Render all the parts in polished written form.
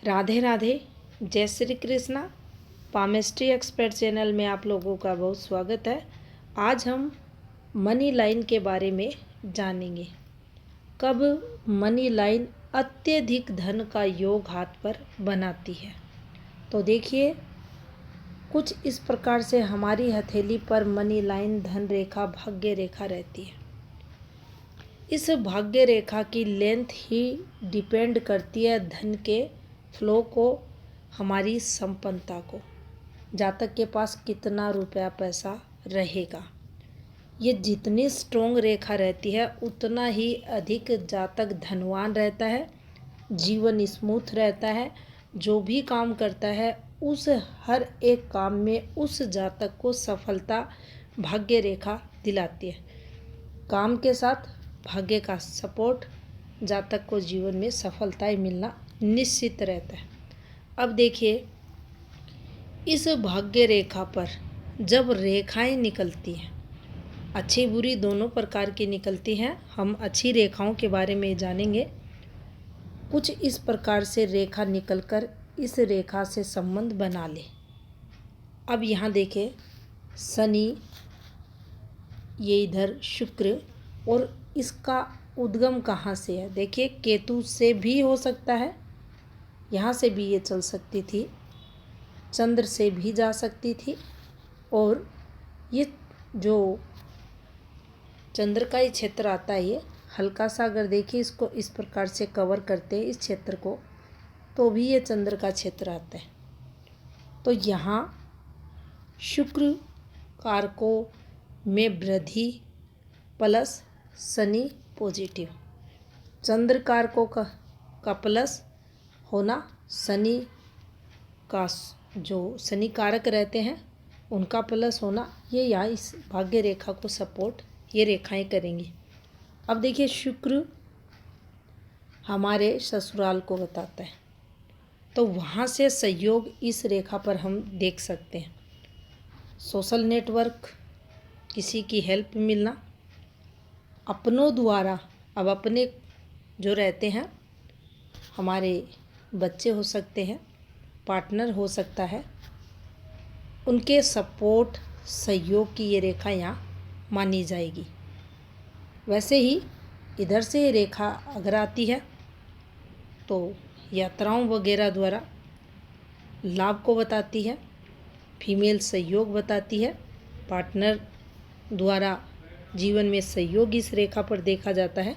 राधे राधे, जय Shri Krishna. Palmistry expert channel में आप लोगों का बहुत स्वागत है। आज हम मनी लाइन के बारे में जानेंगे। कब मनी लाइन अत्यधिक धन का योग हाथ पर बनाती है। तो देखिए, कुछ इस प्रकार से हमारी हथेली पर मनी लाइन धन रेखा, भाग्य रेखा रहती है। इस भाग्य रेखा की लेंथ ही डिपेंड करती है धन के फ्लो को, हमारी संपन्नता को। जातक के पास कितना रुपया पैसा रहेगा, ये जितनी स्ट्रोंग रेखा रहती है उतना ही अधिक जातक धनवान रहता है, जीवन स्मूथ रहता है। जो भी काम करता है उस हर एक काम में उस जातक को सफलता भाग्य रेखा दिलाती है। काम के साथ भाग्य का सपोर्ट, जातक को जीवन में सफलताएं मिलना निश्चित रहता है। अब देखिए, इस भाग्य रेखा पर जब रेखाएं निकलती हैं, अच्छी बुरी दोनों प्रकार की निकलती हैं। हम अच्छी रेखाओं के बारे में जानेंगे। कुछ इस प्रकार से रेखा निकलकर इस रेखा से संबंध बना ले। अब यहाँ देखें, शनि, ये इधर शुक्र, और इसका उद्गम कहाँ से है। देखिए, केतु से भी हो सकता है, यहाँ से भी ये चल सकती थी, चंद्र से भी जा सकती थी। और ये जो चंद्र का ही क्षेत्र आता है, ये हल्का सा अगर देखिए इसको इस प्रकार से कवर करते हैं इस क्षेत्र को, तो भी ये चंद्र का क्षेत्र आता है। तो यहाँ शुक्र कारकों में वृद्धि प्लस शनि पॉजिटिव, चंद्र कारकों का प्लस होना, शनि का जो शनि कारक रहते हैं उनका प्लस होना, ये यहाँ इस भाग्य रेखा को सपोर्ट ये रेखाएं करेंगी। अब देखिए, शुक्र हमारे ससुराल को बताता है, तो वहाँ से सहयोग इस रेखा पर हम देख सकते हैं। सोशल नेटवर्क, किसी की हेल्प मिलना, अपनों द्वारा, अब अपने जो रहते हैं हमारे बच्चे हो सकते हैं, पार्टनर हो सकता है, उनके सपोर्ट सहयोग की ये रेखा यहाँ मानी जाएगी। वैसे ही इधर से ये रेखा अगर आती है तो यात्राओं वगैरह द्वारा लाभ को बताती है, फीमेल सहयोग बताती है, पार्टनर द्वारा जीवन में सहयोग इस रेखा पर देखा जाता है।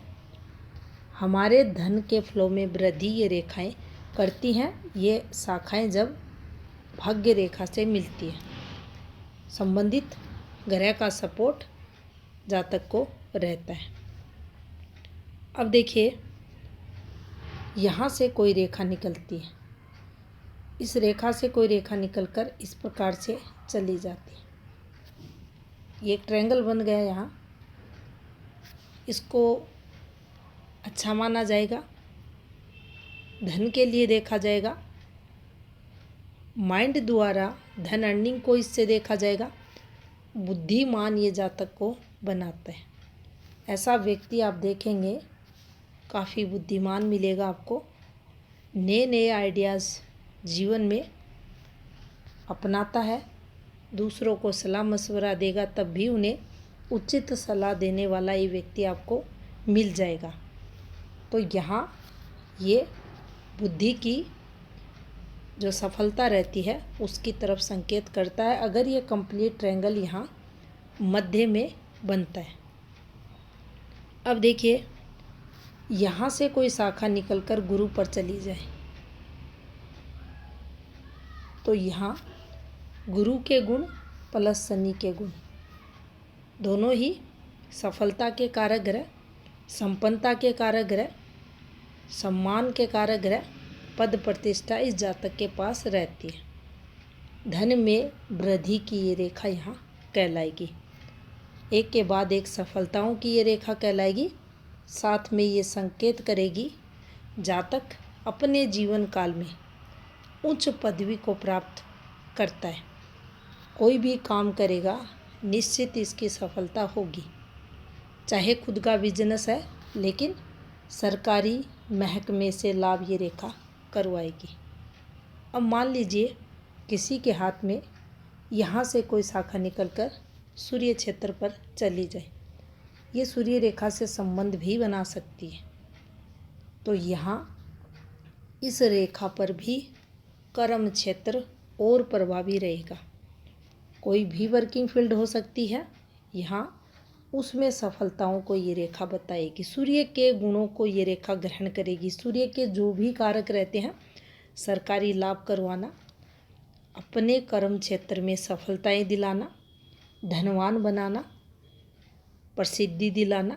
हमारे धन के फ्लो में वृद्धि ये रेखाएं करती हैं, ये शाखाएं जब भाग्य रेखा से मिलती है। संबंधित ग्रह का सपोर्ट जातक को रहता है। अब देखिए, यहाँ से कोई रेखा निकलती है, इस रेखा से कोई रेखा निकलकर इस प्रकार से चली जाती है। ये एक ट्रायंगल बन गया यहाँ, इसको अच्छा माना जाएगा, धन के लिए देखा जाएगा, माइंड द्वारा धन अर्निंग को इससे देखा जाएगा। बुद्धिमान ये जातक को बनाता है। ऐसा व्यक्ति आप देखेंगे काफ़ी बुद्धिमान मिलेगा आपको, नए नए आइडियाज़ जीवन में अपनाता है, दूसरों को सलाह मशवरा देगा तब भी उन्हें उचित सलाह देने वाला ये व्यक्ति आपको मिल जाएगा। तो यहाँ ये बुद्धि की जो सफलता रहती है उसकी तरफ संकेत करता है, अगर ये कंप्लीट ट्रायंगल यहाँ मध्य में बनता है। अब देखिए, यहाँ से कोई शाखा निकलकर गुरु पर चली जाए, तो यहाँ गुरु के गुण प्लस शनि के गुण, दोनों ही सफलता के कारक ग्रह, संपन्नता के कारक ग्रह, सम्मान के कारक ग्रह, पद प्रतिष्ठा इस जातक के पास रहती है। धन में वृद्धि की ये रेखा यहाँ कहलाएगी। एक के बाद एक सफलताओं की ये रेखा कहलाएगी। साथ में ये संकेत करेगी जातक अपने जीवन काल में उच्च पदवी को प्राप्त करता है। कोई भी काम करेगा निश्चित इसकी सफलता होगी, चाहे खुद का बिजनेस है, लेकिन सरकारी महकमे से लाभ ये रेखा करवाएगी। अब मान लीजिए किसी के हाथ में यहाँ से कोई शाखा निकलकर सूर्य क्षेत्र पर चली जाए, ये सूर्य रेखा से संबंध भी बना सकती है। तो यहाँ इस रेखा पर भी कर्म क्षेत्र और प्रभावी रहेगा। कोई भी वर्किंग फील्ड हो सकती है, यहाँ उसमें सफलताओं को ये रेखा बताएगी। सूर्य के गुणों को ये रेखा ग्रहण करेगी। सूर्य के जो भी कारक रहते हैं, सरकारी लाभ करवाना, अपने कर्म क्षेत्र में सफलताएं दिलाना, धनवान बनाना, प्रसिद्धि दिलाना,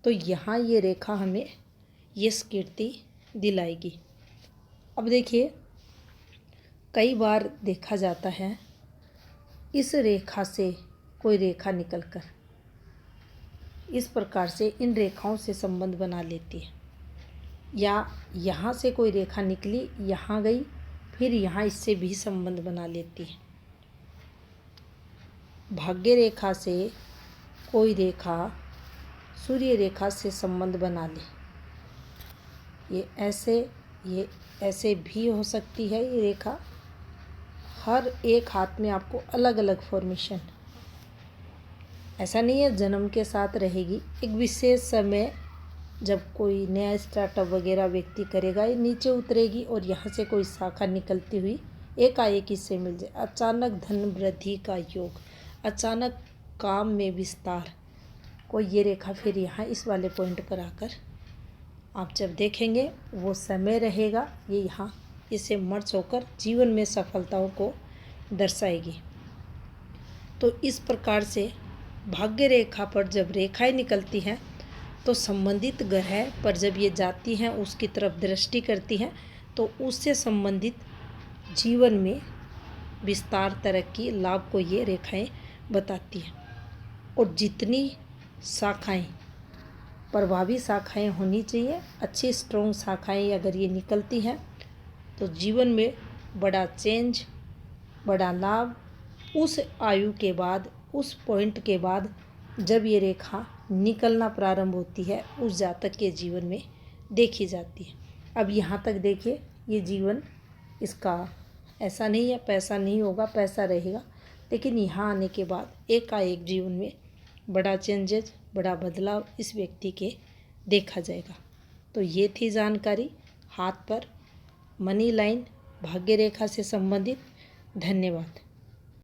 तो यहाँ ये रेखा हमें यश कीर्ति दिलाएगी। अब देखिए, कई बार देखा जाता है इस रेखा से कोई रेखा निकलकर इस प्रकार से इन रेखाओं से संबंध बना लेती है, या यहाँ से कोई रेखा निकली, यहाँ गई, फिर यहाँ इससे भी संबंध बना लेती है। भाग्य रेखा से कोई रेखा सूर्य रेखा से संबंध बना ले, ये ऐसे भी हो सकती है। ये रेखा हर एक हाथ में आपको अलग अलग फॉर्मेशन, ऐसा नहीं है जन्म के साथ रहेगी। एक विशेष समय जब कोई नया स्टार्टअप वगैरह व्यक्ति करेगा, ये नीचे उतरेगी और यहाँ से कोई शाखा निकलती हुई एकाएक इससे मिल जाए। अचानक धन वृद्धि का योग, अचानक काम में विस्तार को ये रेखा फिर यहाँ इस वाले पॉइंट पर आकर आप जब देखेंगे, वो समय रहेगा, ये यहाँ इसे मर्ज होकर जीवन में सफलताओं को दर्शाएगी। तो इस प्रकार से भाग्य रेखा पर जब रेखाएं निकलती हैं तो संबंधित ग्रह पर जब ये जाती हैं, उसकी तरफ दृष्टि करती हैं, तो उससे संबंधित जीवन में विस्तार, तरक्की, लाभ को ये रेखाएं बताती हैं। और जितनी शाखाएं, प्रभावी शाखाएं होनी चाहिए, अच्छी स्ट्रॉन्ग शाखाएं अगर ये निकलती हैं तो जीवन में बड़ा चेंज, बड़ा लाभ उस आयु के बाद, उस पॉइंट के बाद जब ये रेखा निकलना प्रारंभ होती है, उस जातक के जीवन में देखी जाती है। अब यहाँ तक देखिए, ये जीवन इसका ऐसा नहीं है पैसा नहीं होगा, पैसा रहेगा, लेकिन यहाँ आने के बाद एकाएक जीवन में बड़ा चेंजेस, बड़ा बदलाव इस व्यक्ति के देखा जाएगा। तो ये थी जानकारी हाथ पर मनी लाइन भाग्य रेखा से संबंधित। धन्यवाद।